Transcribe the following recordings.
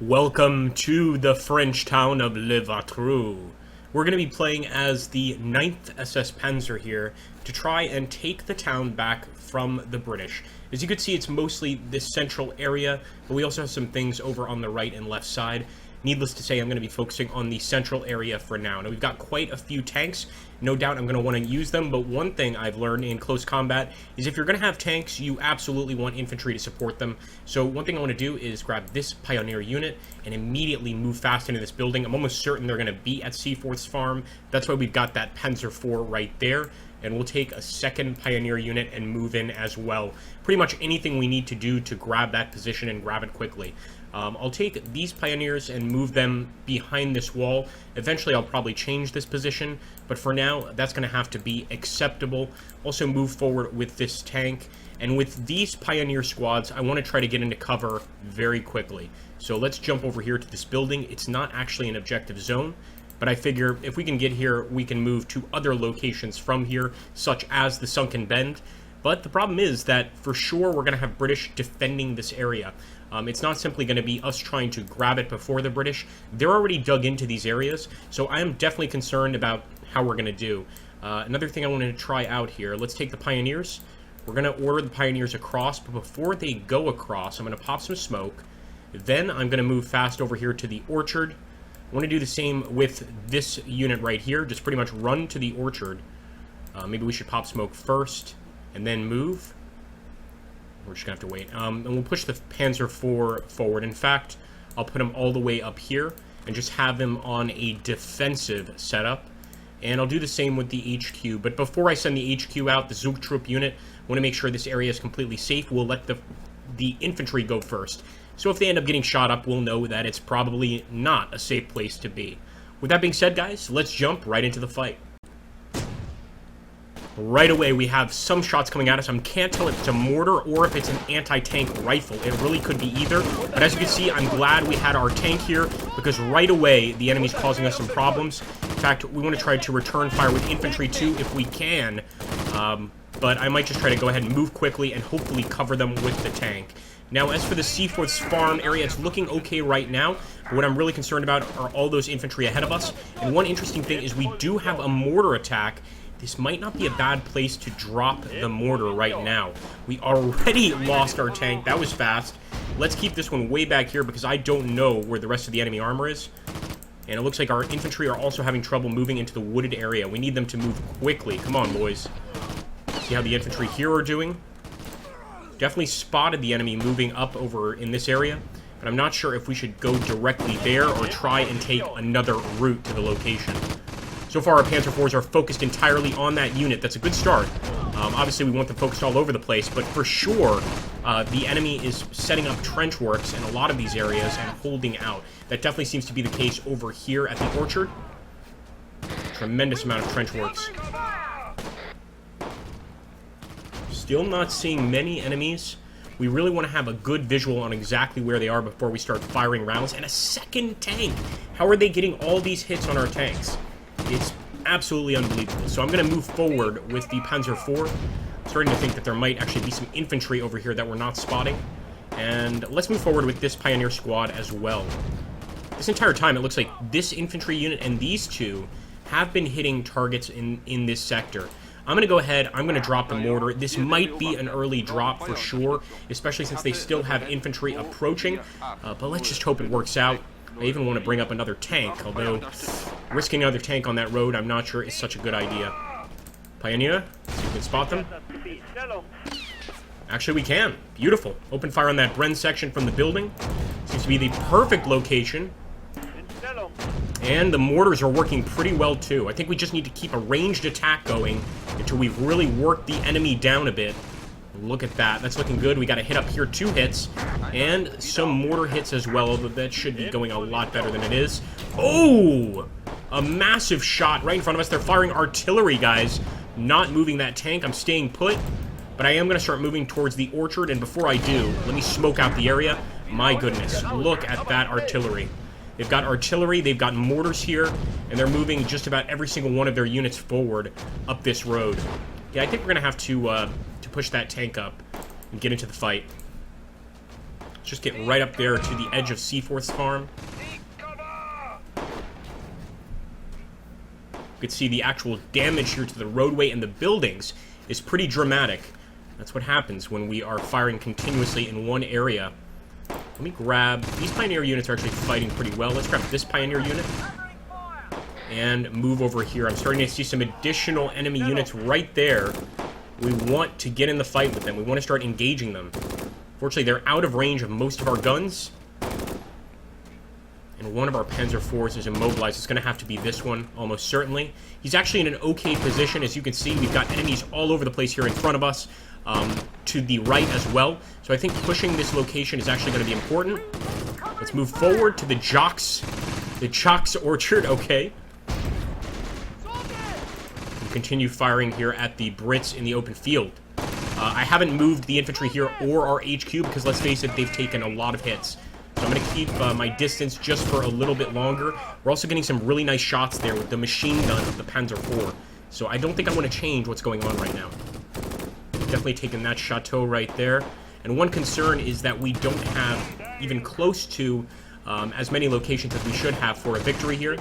Welcome to the French town of Le Vatru. We're going to be playing as the 9th SS Panzer here to try and take the town back from the British. As you can see, it's mostly this central area, but we also have some things over on the right and left side. Needless to say, I'm going to be focusing on the central area for now. Now, we've got quite a few tanks. No doubt I'm going to want to use them, but one thing I've learned in close combat is if you're going to have tanks, you absolutely want infantry to support them. So one thing I want to do is grab this Pioneer unit and immediately move fast into this building. I'm almost certain they're going to be at Seaforth's farm. That's why we've got that Panzer IV right there. And we'll take a second Pioneer unit and move in as well. Pretty much anything we need to do to grab that position and grab it quickly. I'll take these Pioneers and move them behind this wall. Eventually I'll probably change this position, but for now that's going to have to be acceptable. Also move forward with this tank, and with these Pioneer squads I want to try to get into cover very quickly. So let's jump over here to this building. It's not actually an objective zone, but I figure if we can get here, we can move to other locations from here, such as the Sunken Bend. But the problem is that for sure we're going to have British defending this area. It's not simply going to be us trying to grab it before the British. They're already dug into these areas, so I am definitely concerned about how we're going to do. Another thing I wanted to try out here, let's take the Pioneers. We're going to order the Pioneers across, but before they go across, I'm going to pop some smoke. Then I'm going to move fast over here to the orchard. I want to do the same with this unit right here. Just pretty much run to the orchard. Maybe we should pop smoke first and then move. We're just going to have to wait. And we'll push the Panzer IV forward. In fact, I'll put him all the way up here and just have him on a defensive setup. And I'll do the same with the HQ. But before I send the HQ out, the Zugtrupp unit, I want to make sure this area is completely safe. We'll let the infantry go first. So if they end up getting shot up, we'll know that it's probably not a safe place to be. With that being said, guys, let's jump right into the fight. Right away, we have some shots coming at us. I can't tell if it's a mortar or if it's an anti-tank rifle. It really could be either. But as you can see, I'm glad we had our tank here, because right away, the enemy's causing us some problems. In fact, we want to try to return fire with infantry too, if we can. But I might just try to go ahead and move quickly and hopefully cover them with the tank. Now, as for the Seaforth's farm area, it's looking okay right now. But what I'm really concerned about are all those infantry ahead of us. And one interesting thing is we do have a mortar attack. This might not be a bad place to drop the mortar right now. We already lost our tank. That was fast. Let's keep this one way back here because I don't know where the rest of the enemy armor is. And it looks like our infantry are also having trouble moving into the wooded area. We need them to move quickly. Come on, boys. See how the infantry here are doing? Definitely spotted the enemy moving up over in this area. But I'm not sure if we should go directly there or try and take another route to the location. So far, our Panzer IVs are focused entirely on that unit. That's a good start. Obviously, we want them focused all over the place, but for sure, the enemy is setting up trench works in a lot of these areas and holding out. That definitely seems to be the case over here at the orchard. Tremendous amount of trench works. Still not seeing many enemies. We really want to have a good visual on exactly where they are before we start firing rounds. And a second tank! How are they getting all these hits on our tanks? It's absolutely unbelievable. So I'm going to move forward with the Panzer IV. I'm starting to think that there might actually be some infantry over here that we're not spotting. And let's move forward with this Pioneer squad as well. This entire time, it looks like this infantry unit and these two have been hitting targets in this sector. I'm going to go ahead, I'm going to drop the mortar. This might be an early drop for sure, especially since they still have infantry approaching. But let's just hope it works out. I even want to bring up another tank, although risking another tank on that road I'm not sure is such a good idea. Pioneer, see if we can spot them. Actually, we can. Beautiful. Open fire on that Bren section from the building. Seems to be the perfect location. And the mortars are working pretty well, too. I think we just need to keep a ranged attack going until we've really worked the enemy down a bit. Look at that. That's looking good. We got a hit up here, 2 hits, and some mortar hits as well, but that should be going a lot better than it is. Oh! A massive shot right in front of us. They're firing artillery, guys. Not moving that tank. I'm staying put, but I am going to start moving towards the orchard, and before I do, let me smoke out the area. My goodness, look at that artillery. They've got artillery, they've got mortars here, and they're moving just about every single one of their units forward up this road. Yeah, I think we're going to have to push that tank up and get into the fight. Let's just get right up there to the edge of Seaforth's farm. You can see the actual damage here to the roadway and the buildings is pretty dramatic. That's what happens when we are firing continuously in one area. Let me grab... These Pioneer units are actually fighting pretty well. Let's grab this Pioneer unit and move over here. I'm starting to see some additional enemy units right there. We want to get in the fight with them. We want to start engaging them. Fortunately, they're out of range of most of our guns. And one of our Panzer IVs is immobilized. It's going to have to be this one, almost certainly. He's actually in an okay position. As you can see, we've got enemies all over the place here in front of us, to the right as well. So I think pushing this location is actually going to be important. Let's move forward to the Jocks Orchard, okay. We'll continue firing here at the Brits in the open field. I haven't moved the infantry here or our HQ because, let's face it, they've taken a lot of hits. So I'm going to keep my distance just for a little bit longer. We're also getting some really nice shots there with the machine gun of the Panzer IV. So I don't think I want to change what's going on right now. Definitely taking that chateau right there. And one concern is that we don't have even close to as many locations as we should have for a victory here.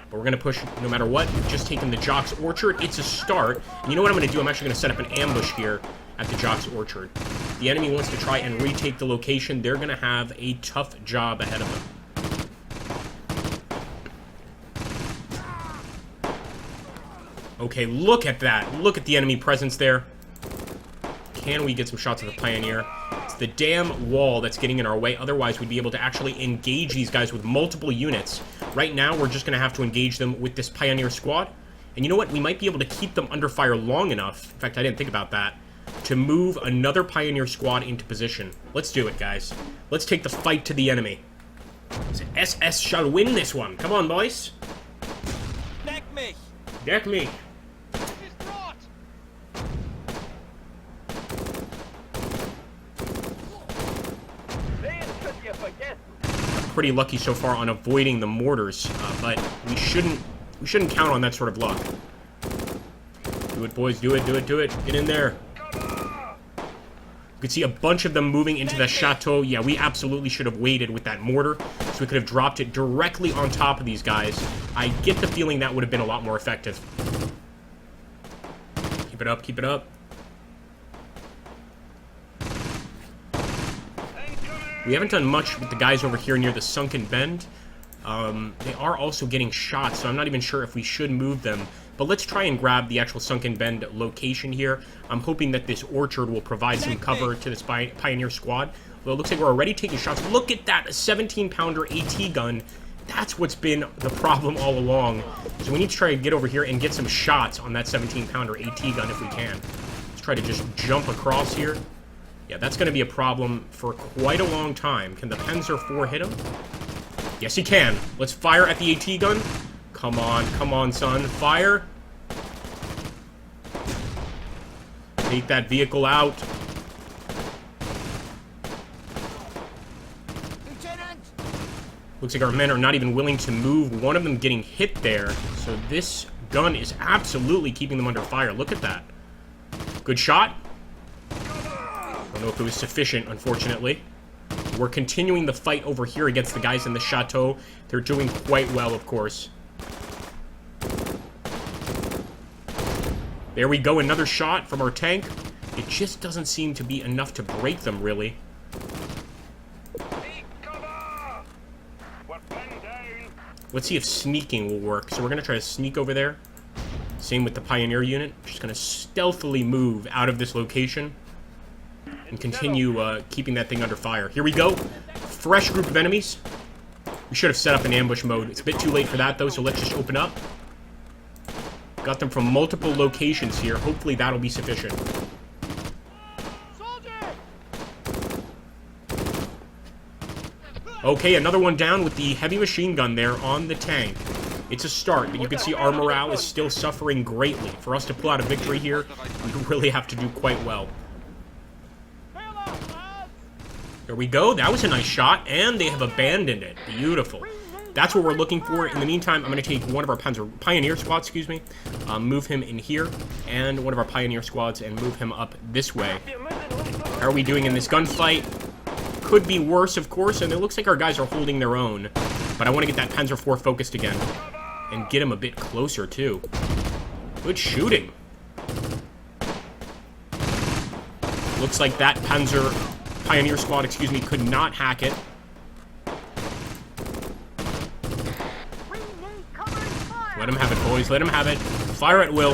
But we're going to push no matter what. We've just taken the Jocks Orchard. It's a start. And you know what I'm going to do? I'm actually going to set up an ambush here at the Jocks Orchard. If the enemy wants to try and retake the location, they're going to have a tough job ahead of them. Okay, look at that. Look at the enemy presence there. Can we get some shots of the Pioneer? It's the damn wall that's getting in our way. Otherwise, we'd be able to actually engage these guys with multiple units. Right now, we're just going to have to engage them with this Pioneer squad. And you know what? We might be able to keep them under fire long enough. In fact, I didn't think about that. To move another Pioneer squad into position. Let's do it, guys. Let's take the fight to the enemy. SS shall win this one. Come on, boys. Deck mich! Deck me. Pretty lucky so far on avoiding the mortars, but we shouldn't count on that sort of luck. Do it, boys. Do it. Do it. Do it. Get in there. You can see a bunch of them moving into the chateau. Yeah, we absolutely should have waited with that mortar, so we could have dropped it directly on top of these guys. I get the feeling that would have been a lot more effective. Keep it up. Keep it up. We haven't done much with the guys over here near the Sunken Bend. They are also getting shot, so I'm not even sure if we should move them. But let's try and grab the actual Sunken Bend location here. I'm hoping that this orchard will provide some cover to this Pioneer squad. Well, it looks like we're already taking shots. Look at that, a 17-pounder AT gun. That's what's been the problem all along. So we need to try and get over here and get some shots on that 17-pounder AT gun if we can. Let's try to just jump across here. Yeah, that's going to be a problem for quite a long time. Can the Panzer IV hit him? Yes, he can. Let's fire at the AT gun. Come on, son. Fire. Take that vehicle out. Lieutenant! Looks like our men are not even willing to move. One of them getting hit there. So this gun is absolutely keeping them under fire. Look at that. Good shot. I don't know if it was sufficient, unfortunately. We're continuing the fight over here against the guys in the chateau. They're doing quite well, of course. There we go, another shot from our tank. It just doesn't seem to be enough to break them, really. Let's see if sneaking will work. So we're going to try to sneak over there. Same with the Pioneer unit. Just going to stealthily move out of this location and continue keeping that thing under fire. Here we go. Fresh group of enemies. We should have set up an ambush mode. It's a bit too late for that, though, so let's just open up. Got them from multiple locations here. Hopefully that'll be sufficient. Okay, another one down with the heavy machine gun there on the tank. It's a start, but you can see our morale is still suffering greatly. For us to pull out a victory here, we really have to do quite well. There we go. That was a nice shot, and they have abandoned it. Beautiful. That's what we're looking for. In the meantime, I'm going to take one of our Pioneer squads, move him in here, and one of our Pioneer squads and move him up this way. How are we doing in this gunfight? could be worse, of course, and it looks like our guys are holding their own. But I want to get that Panzer IV focused again. And get him a bit closer, too. Good shooting. Looks like that Pioneer Squad, excuse me, could not hack it. Let him have it, boys. Let him have it. Fire at will.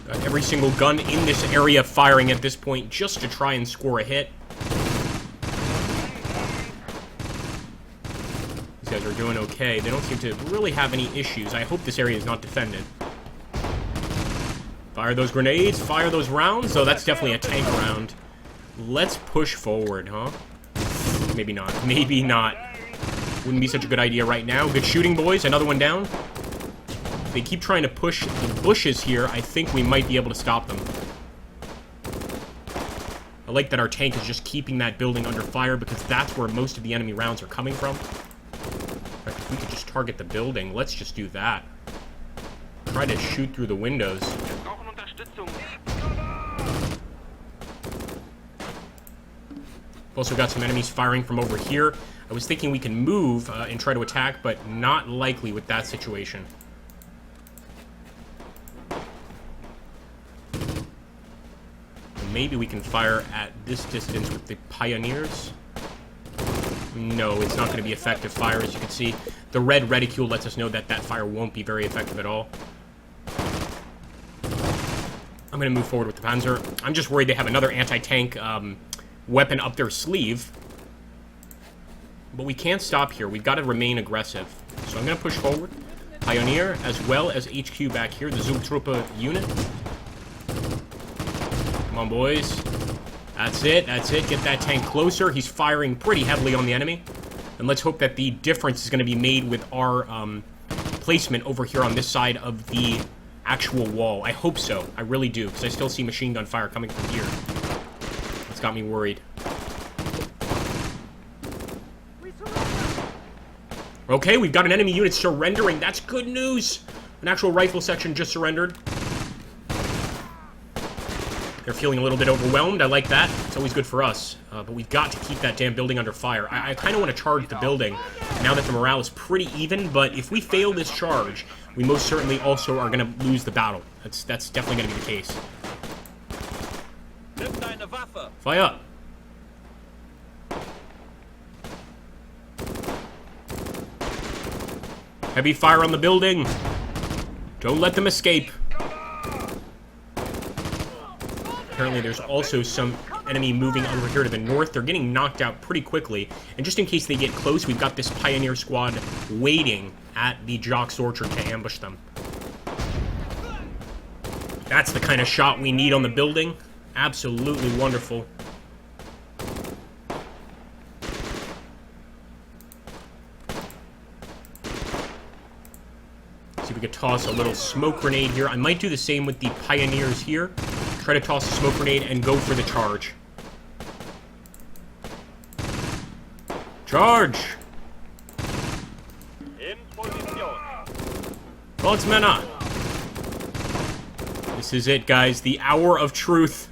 Got every single gun in this area firing at this point just to try and score a hit. These guys are doing okay. They don't seem to really have any issues. I hope this area is not defended. Fire those grenades. Fire those rounds. Oh, that's definitely a tank round. Let's push forward, huh? Maybe not. Maybe not. Wouldn't be such a good idea right now. Good shooting, boys. Another one down. If they keep trying to push the bushes here, I think we might be able to stop them. I like that our tank is just keeping that building under fire because that's where most of the enemy rounds are coming from. If we could just target the building, let's just do that. Try to shoot through the windows. We've also got some enemies firing from over here. I was thinking we can move and try to attack, but not likely with that situation. Maybe we can fire at this distance with the Pioneers. No, it's not going to be effective fire, as you can see. The red reticule lets us know that that fire won't be very effective at all. I'm going to move forward with the Panzer. I'm just worried they have another anti-tank weapon up their sleeve. But we can't stop here. We've got to remain aggressive. So I'm going to push forward. Pioneer, as well as HQ back here, the Zugtruppe unit. Come on, boys. That's it. That's it. Get that tank closer. He's firing pretty heavily on the enemy. And let's hope that the difference is going to be made with our placement over here on this side of the actual wall. I hope so. I really do, because I still see machine gun fire coming from here. It's got me worried. Okay, we've got an enemy unit surrendering. That's good news. An actual rifle section just surrendered. They're feeling a little bit overwhelmed. I like that. It's always good for us. But we've got to keep that damn building under fire. I kind of want to charge the building now that the morale is pretty even. But if we fail this charge, we most certainly also are going to lose the battle. That's definitely going to be the case. Fire! Heavy fire on the building. Don't let them escape. Apparently there's also some enemy moving over here to the north. They're getting knocked out pretty quickly. And just in case they get close, we've got this Pioneer squad waiting at the Jock's Orchard to ambush them. That's the kind of shot we need on the building. Absolutely wonderful. See if we could toss a little smoke grenade here. I might do the same with the Pioneers here. Try to toss a smoke grenade and go for the charge. Charge! Boltzmänner! This is it, guys. The hour of truth.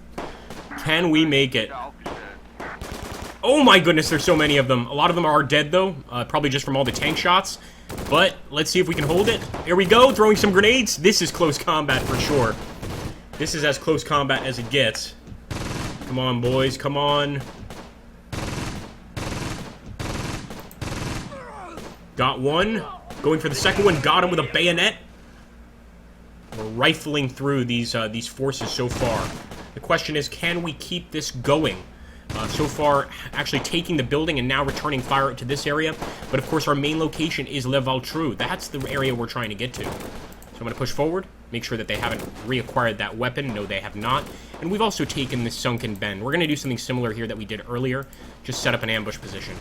Can we make it? Oh my goodness, there's so many of them. A lot of them are dead, though. Probably just from all the tank shots. But let's see if we can hold it. Here we go, throwing some grenades. This is close combat for sure. This is as close combat as it gets. Come on, boys. Come on. Got one. Going for the second one. Got him with a bayonet. We're rifling through these forces so far. The question is, can we keep this going? So far, actually taking the building and now returning fire to this area. But of course, our main location is Le Valtreux. That's the area we're trying to get to. So I'm going to push forward. Make sure that they haven't reacquired that weapon. No, they have not. And we've also taken the sunken bend. We're going to do something similar here that we did earlier. Just set up an ambush position.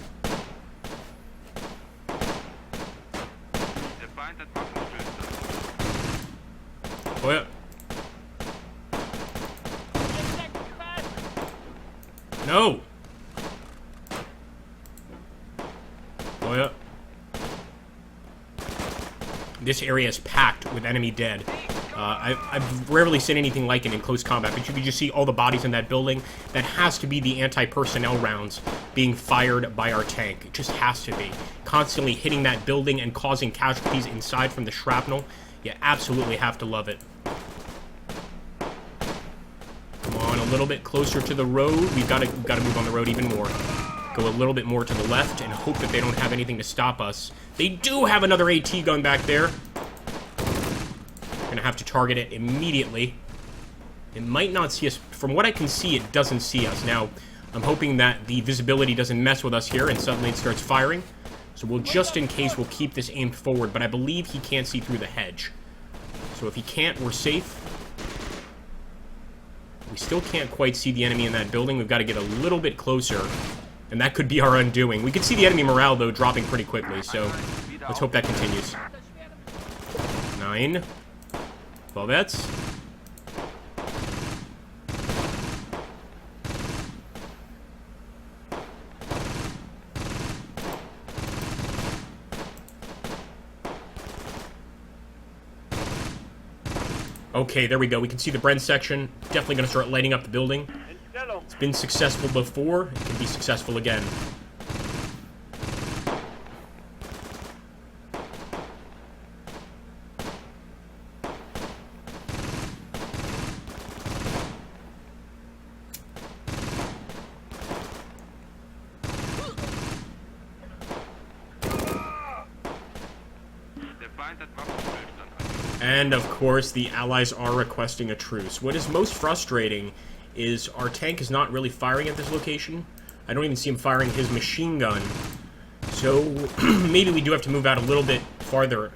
Oh, yeah. No! Oh, yeah. This area is packed with enemy dead. I've rarely seen anything like it in close combat, but you can just see all the bodies in that building. That has to be the anti-personnel rounds being fired by our tank. It just has to be. Constantly hitting that building and causing casualties inside from the shrapnel. You absolutely have to love it. Come on, a little bit closer to the road. We've got to move on the road even more. Go a little bit more to the left and hope that they don't have anything to stop us. They do have another AT gun back there. Gonna have to target it immediately. It might not see us. From what I can see, it doesn't see us. Now, I'm hoping that the visibility doesn't mess with us here and suddenly it starts firing. So we'll, just in case, we'll keep this aimed forward, but I believe he can't see through the hedge. So if he can't, we're safe. We still can't quite see the enemy in that building. We've got to get a little bit closer, and that could be our undoing. We could see the enemy morale, though, dropping pretty quickly, so let's hope that continues. 9. Volvets. Okay, there we go. We can see the Bren section. Definitely going to start lighting up the building. It's been successful before. It can be successful again. And, of course, the Allies are requesting a truce. What is most frustrating is our tank is not really firing at this location. I don't even see him firing his machine gun. So, maybe we do have to move out a little bit farther,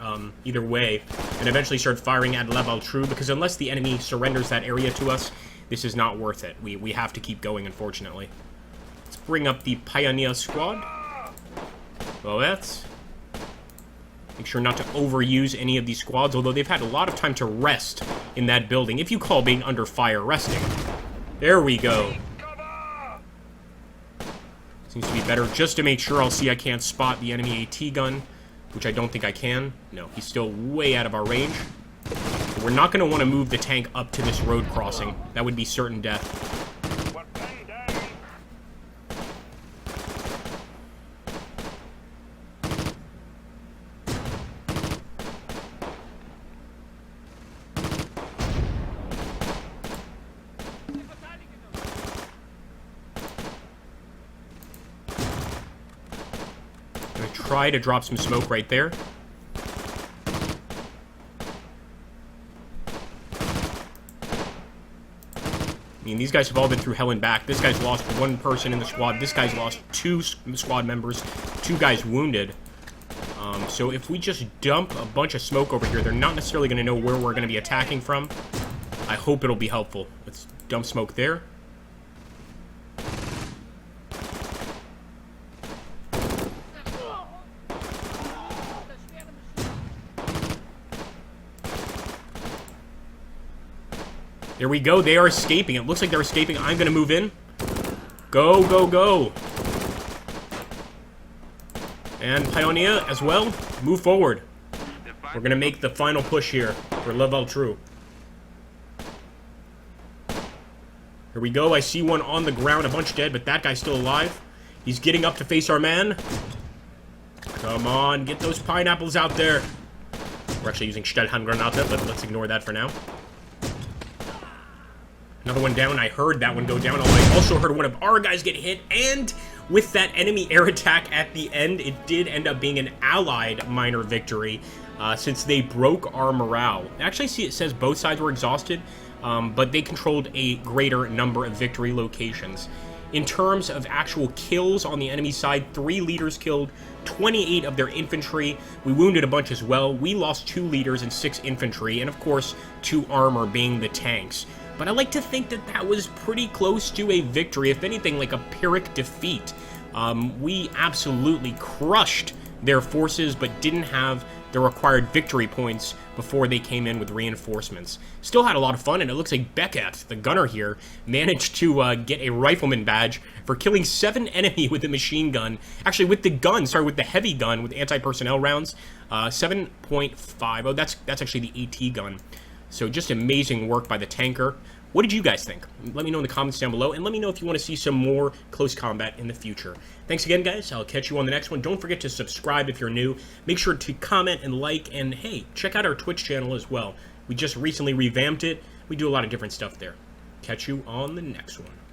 either way, and eventually start firing at level true, because unless the enemy surrenders that area to us, this is not worth it. We have to keep going, unfortunately. Let's bring up the Pioneer Squad. Well, that's... Make sure not to overuse any of these squads, although they've had a lot of time to rest in that building, if you call being under fire resting. There we go. Seems to be better. Just to make sure, I'll see I can't spot the enemy AT gun, which I don't think I can. No, he's still way out of our range. But we're not going to want to move the tank up to this road crossing. That would be certain death. Try to drop some smoke right there. I mean, these guys have all been through hell and back. This guy's lost one person in the squad. This guy's lost 2 squad members. 2 guys wounded. So if we just dump a bunch of smoke over here, they're not necessarily going to know where we're going to be attacking from. I hope it'll be helpful. Let's dump smoke there. There we go. They are escaping. It looks like they're escaping. I'm going to move in. Go, go, go. And Pioneer as well. Move forward. We're going to make the final push here for level true. Here we go. I see one on the ground. A bunch dead, but that guy's still alive. He's getting up to face our man. Come on. Get those pineapples out there. We're actually using Stellhandgranate, but let's ignore that for now. Another one down. I heard that one go down. I also heard one of our guys get hit, and with that enemy air attack at the end, it did end up being an allied minor victory, since they broke our morale. Actually, see, it says both sides were exhausted, but they controlled a greater number of victory locations. In terms of actual kills on the enemy side, 3 leaders killed, 28 of their infantry. We wounded a bunch as well. We lost 2 leaders and 6 infantry, and of course, 2 armor being the tanks. But I like to think that that was pretty close to a victory, if anything, like a Pyrrhic defeat. We absolutely crushed their forces, but didn't have the required victory points before they came in with reinforcements. Still had a lot of fun, and it looks like Beckett, the gunner here, managed to get a rifleman badge for killing 7 enemy with the machine gun. Actually, with the gun, sorry, with the heavy gun, with anti-personnel rounds, 7.5. Oh, that's actually the AT gun. So just amazing work by the tanker. What did you guys think? Let me know in the comments down below, and let me know if you want to see some more close combat in the future. Thanks again, guys. I'll catch you on the next one. Don't forget to subscribe if you're new. Make sure to comment and like, and hey, check out our Twitch channel as well. We just recently revamped it. We do a lot of different stuff there. Catch you on the next one.